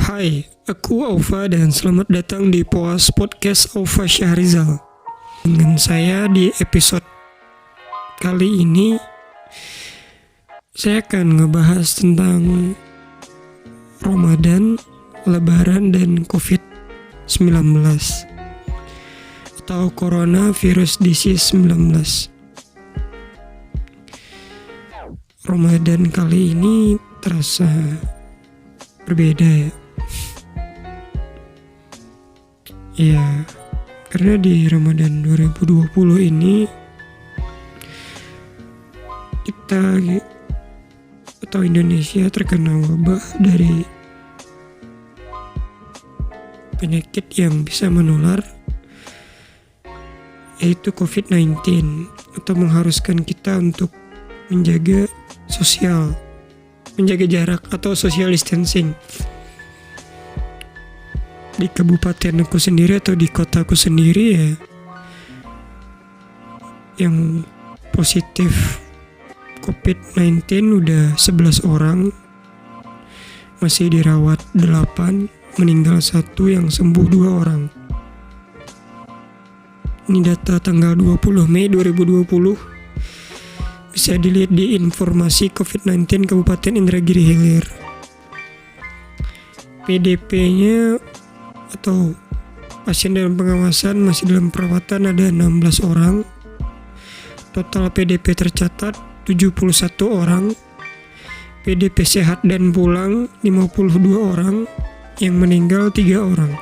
Hai, aku Aufa dan selamat datang di Poas Podcast Aufa Syahrizal. Dengan saya di episode kali ini, saya akan ngebahas tentang Ramadan, Lebaran, dan COVID-19 atau Coronavirus Disease 19. Ramadan kali ini terasa berbeda ya. Ya, karena di Ramadan 2020 ini kita atau Indonesia terkena wabah dari penyakit yang bisa menular, yaitu COVID-19, atau mengharuskan kita untuk menjaga jarak atau social distancing. Di kabupaten aku sendiri atau di kotaku sendiri ya, yang positif COVID-19 udah 11 orang, masih dirawat 8, meninggal 1, yang sembuh 2 orang. Ini data tanggal 20 Mei 2020. Bisa dilihat di informasi COVID-19 Kabupaten Indragiri Hilir. PDP-nya atau pasien dalam pengawasan masih dalam perawatan ada 16 orang. Total PDP tercatat 71 orang. PDP sehat dan pulang 52 orang. Yang meninggal 3 orang.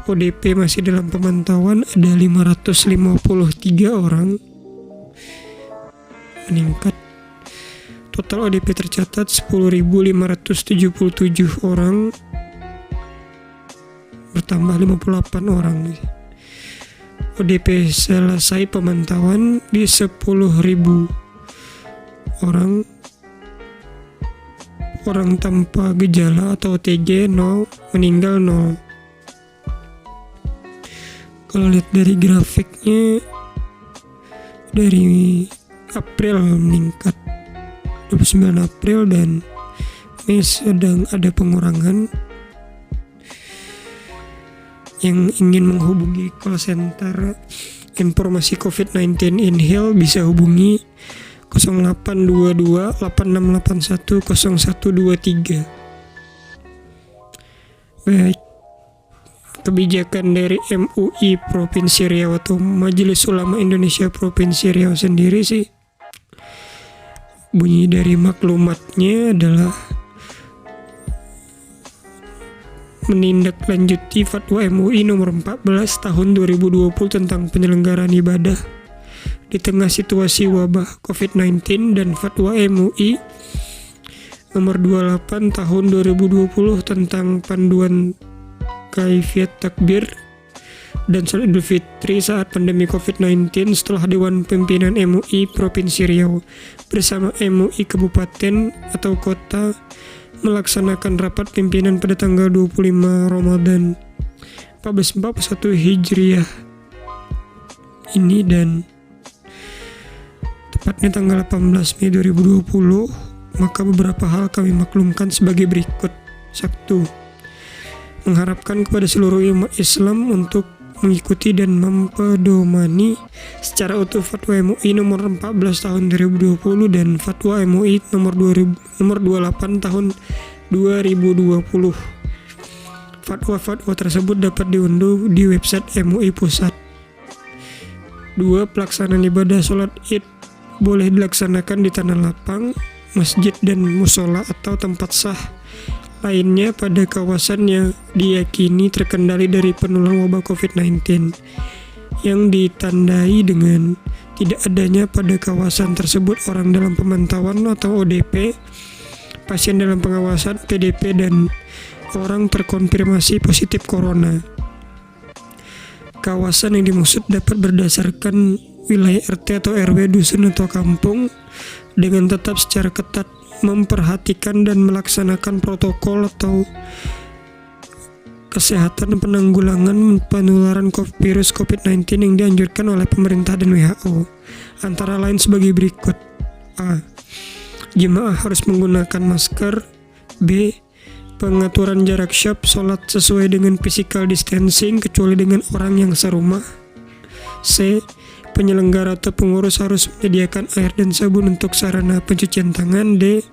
ODP masih dalam pemantauan ada 553 orang. Meningkat. Total ODP tercatat 10.577 orang, bertambah 58 orang. ODP selesai pemantauan di 10.000 orang. Orang tanpa gejala atau OTG 0, meninggal 0. Kalau lihat dari grafiknya, dari April meningkat 29 April dan Mei sedang ada pengurangan. Yang ingin menghubungi call center informasi COVID-19 InHealth bisa hubungi 0822 8681 0123. Baik, kebijakan dari MUI Provinsi Riau atau Majelis Ulama Indonesia Provinsi Riau sendiri sih, bunyi dari maklumatnya adalah menindaklanjuti Fatwa MUI nomor 14 tahun 2020 tentang penyelenggaraan ibadah di tengah situasi wabah COVID-19 dan Fatwa MUI nomor 28 tahun 2020 tentang panduan kaifiyat takbir dan sholat Idul Fitri saat pandemi COVID-19 setelah Dewan Pimpinan MUI Provinsi Riau bersama MUI Kabupaten atau Kota melaksanakan rapat pimpinan pada tanggal 25 Ramadan 1441 Hijriah ini, dan tepatnya tanggal 18 Mei 2020, maka beberapa hal kami maklumkan sebagai berikut. 1. Mengharapkan kepada seluruh umat Islam untuk mengikuti dan mempedomani secara utuh Fatwa MUI nomor 14 tahun 2020 dan Fatwa MUI nomor 28 tahun 2020. Fatwa-fatwa tersebut dapat diunduh di website MUI Pusat. 2. Pelaksanaan ibadah sholat Id boleh dilaksanakan di tanah lapang, masjid dan musola atau tempat sah lainnya pada kawasan yang diyakini terkendali dari penularan wabah COVID-19 yang ditandai dengan tidak adanya pada kawasan tersebut orang dalam pemantauan atau ODP, pasien dalam pengawasan PDP, dan orang terkonfirmasi positif corona. Kawasan yang dimaksud dapat berdasarkan wilayah RT atau RW, dusun atau kampung, dengan tetap secara ketat memperhatikan dan melaksanakan protokol atau kesehatan penanggulangan penularan virus COVID-19 yang dianjurkan oleh pemerintah dan WHO, antara lain sebagai berikut. A. Jemaah harus menggunakan masker. B. Pengaturan jarak syab, sholat sesuai dengan physical distancing kecuali dengan orang yang serumah. C. Penyelenggara atau pengurus harus menyediakan air dan sabun untuk sarana pencucian tangan. D.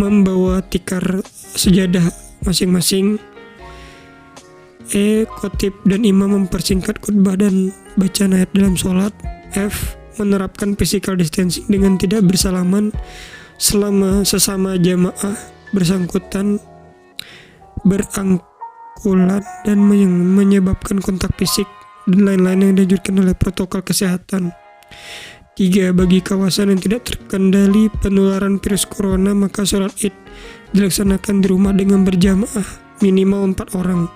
Membawa tikar sejadah masing-masing. E. Khotib dan imam mempersingkat khutbah dan bacaan ayat dalam sholat. F. Menerapkan physical distancing dengan tidak bersalaman selama sesama jamaah, bersangkutan berangkulan dan menyebabkan kontak fisik dan lain-lain yang dianjurkan oleh protokol kesehatan. 3. Bagi kawasan yang tidak terkendali penularan virus corona, maka sholat id dilaksanakan di rumah dengan berjamaah minimal 4 orang.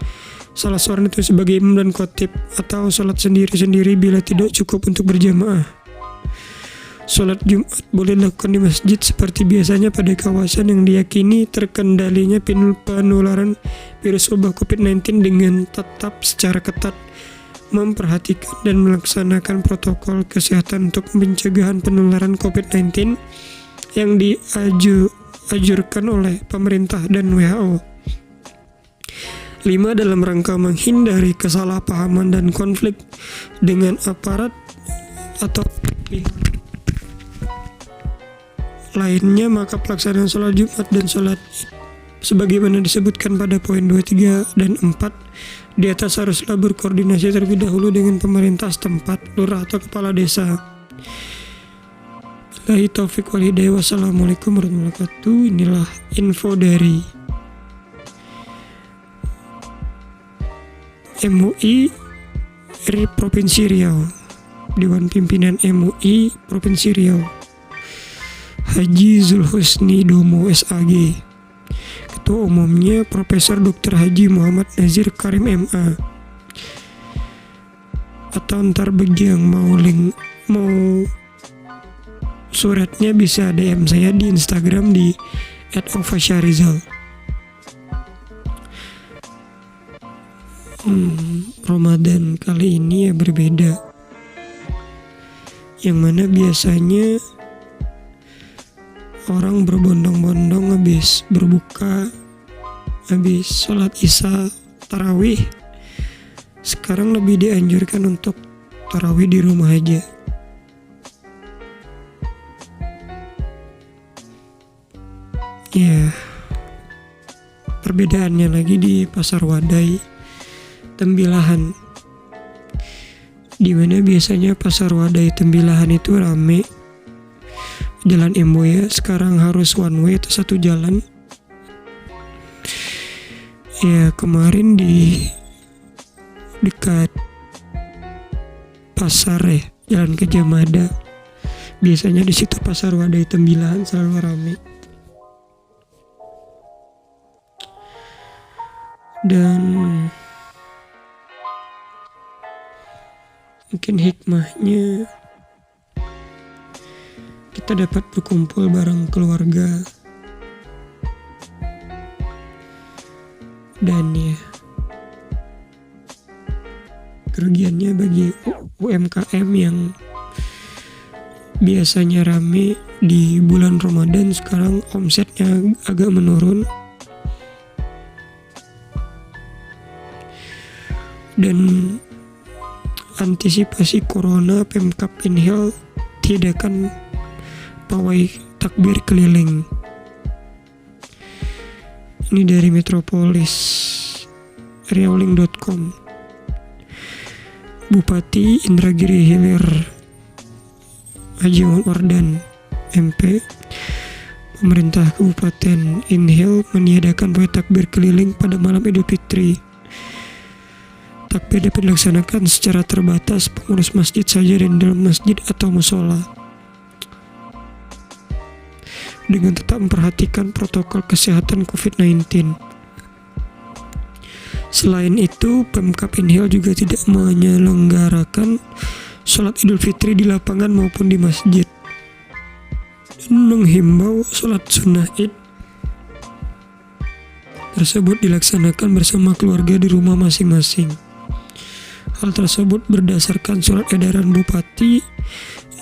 Salah seorang itu sebagai imam dan khotib, atau sholat sendiri-sendiri bila tidak cukup untuk berjamaah. Sholat Jumat boleh dilakukan di masjid seperti biasanya pada kawasan yang diyakini terkendalinya penularan virus wabah COVID-19 dengan tetap secara ketat memperhatikan dan melaksanakan protokol kesehatan untuk pencegahan penularan COVID-19 yang dianjurkan oleh pemerintah dan WHO. 5. Dalam rangka menghindari kesalahpahaman dan konflik dengan aparat atau lainnya, maka pelaksanaan sholat Jumat dan sholat Id sebagaimana disebutkan pada poin 2, 3, dan 4 di atas haruslah berkoordinasi terlebih dahulu dengan pemerintah setempat, lurah atau kepala desa. Billahi taufiq wal hidayah. Wassalamualaikum warahmatullahi wabarakatuh. Inilah info dari MUI Provinsi Riau, Dewan Pimpinan MUI Provinsi Riau, Haji Zulhusni Domo SAG. Ketua Umumnya Profesor Dr. Haji Muhammad Nazir Karim MA. Atau ntar bagi yang mau suratnya bisa DM saya di Instagram di @ofasyarizal. Ramadan kali ini ya berbeda, yang mana biasanya orang berbondong-bondong habis berbuka, habis sholat isya, tarawih. Sekarang lebih dianjurkan untuk tarawih di rumah aja. Ya, perbedaannya lagi di Pasar Wadai Tembilahan, dimana biasanya Pasar Wadai Tembilahan itu rame. Jalan Emboya sekarang harus one way atau satu jalan. Ya, kemarin di dekat pasar ya, Jalan Gajah Mada, biasanya di situ Pasar Wadai Tembilahan selalu rame. Dan mungkin hikmahnya kita dapat berkumpul bareng keluarga, dan ya kerugiannya bagi UMKM yang biasanya rame di bulan Ramadan, sekarang omsetnya agak menurun. Dan antisipasi corona, Pemkab Inhil tiadakan pawai takbir keliling. Ini dari Metropolis Riauling.com. Bupati Indragiri Hilir Haji Wardan MP, pemerintah Kabupaten Inhil meniadakan pawai takbir keliling pada malam Idul Fitri. Takbir dapat dilaksanakan secara terbatas pengurus masjid saja dan dalam masjid atau musola, dengan tetap memperhatikan protokol kesehatan COVID-19. Selain itu, Pemkab Inhil juga tidak menyelenggarakan sholat Idul Fitri di lapangan maupun di masjid, dan menghimbau sholat sunnah Id tersebut dilaksanakan bersama keluarga di rumah masing-masing. Hal tersebut berdasarkan surat edaran Bupati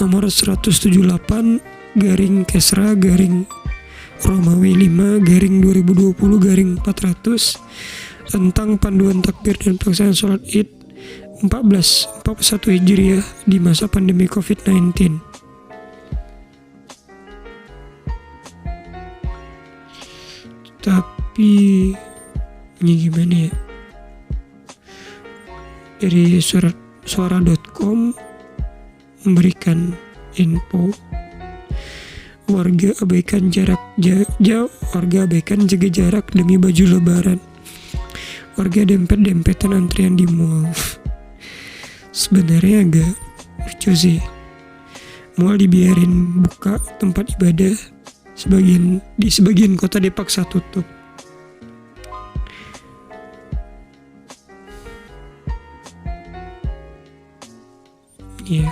nomor 178/Kesra Romawi 5/2020/400 tentang panduan takbir dan pelaksanaan sholat Id 1441 Hijriah di masa pandemi COVID-19. Tapi ini gimana ya? Dari suara.com memberikan info warga abaikan jarak jauh, warga abaikan jaga jarak demi baju lebaran. Warga dempet-dempetan antrian di mall. Sebenarnya agak lucu sih. Mall dibiarin buka, tempat ibadah di sebagian kota dipaksa tutup. Ya,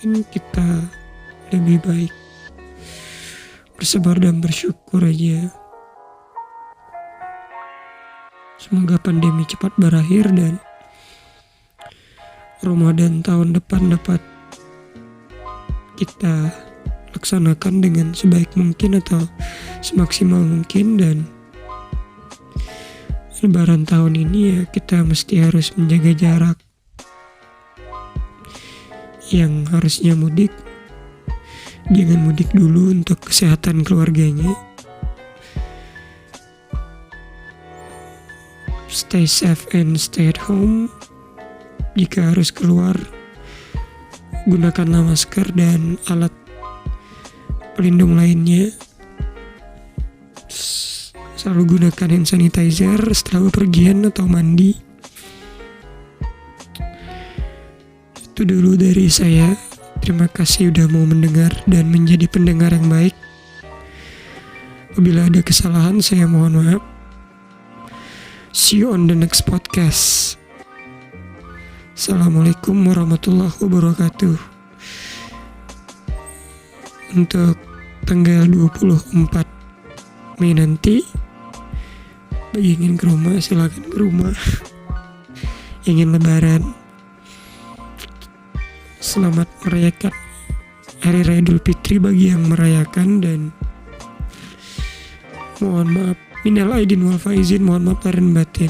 mungkin kita lebih baik bersabar dan bersyukur aja. Semoga pandemi cepat berakhir dan Ramadan tahun depan dapat kita laksanakan dengan sebaik mungkin atau semaksimal mungkin, dan Lebaran tahun ini ya kita mesti harus menjaga jarak. Yang harusnya mudik, jangan mudik dulu untuk kesehatan keluarganya. Stay safe and stay at home. Jika harus keluar, gunakanlah masker dan alat pelindung lainnya. Selalu gunakan hand sanitizer setelah bepergian atau mandi. Itu dulu dari saya. Terima kasih udah mau mendengar dan menjadi pendengar yang baik. Apabila ada kesalahan, saya mohon maaf. See you on the next podcast. Assalamualaikum warahmatullahi wabarakatuh. Untuk tanggal 24 Mei nanti, bagi yang ingin ke rumah silakan ke rumah. Yang ingin lebaran, selamat merayakan Hari Raya Idul Fitri bagi yang merayakan, dan mohon maaf minal aidin wal faizin, mohon maaf lahir dan batin.